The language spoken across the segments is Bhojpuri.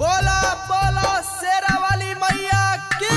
बोला बोला शेरा वाली मैया की।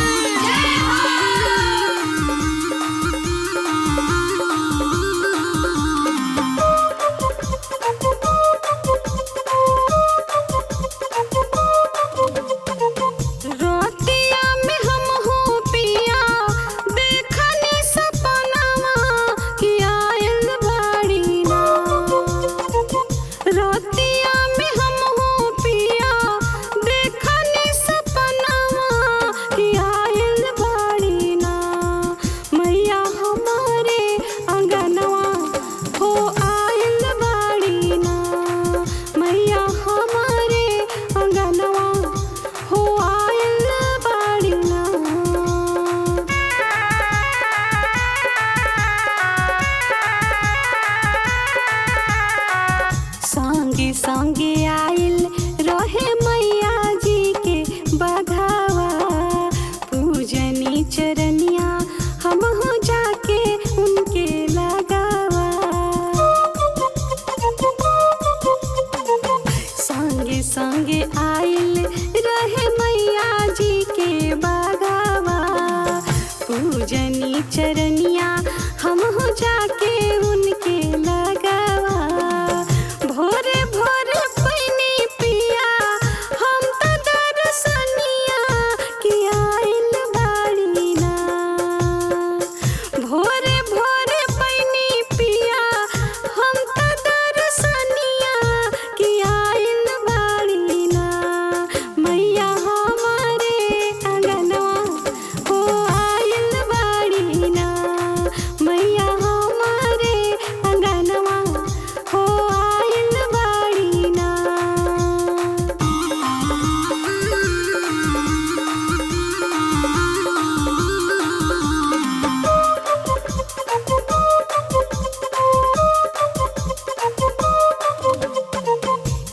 संगे आइल रहे मैया जी के बघावा, पूजनी चरनिया हम हो जाके उनके लगावा। संगे संगे आइल रहे मैया जी के बघावा, पूजनी चरनिया हम हो जाके उनके लगावा। भोरे भोरे पैनी पिया हम त दर्शनिया कि आइल बाड़ी ना। भोरे भोरे पैनी पिया हम त दर्शनिया कि आइल बाड़ी ना। मैया हमारे अंगनवा हो आइल बाड़ी ना। मैया हमारे अंगनवा हो आइल बाड़ी ना।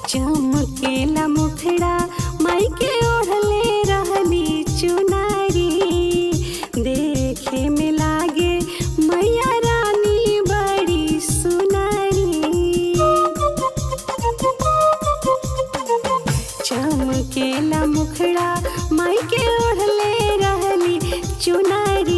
चमकेला मुखड़ा माई के ओढ़ले रहली चुनारी, देखे में लागे मैया रानी बड़ी सुनारी। चमकेला मुखड़ा माई के ओढ़ले रहली चुनारी,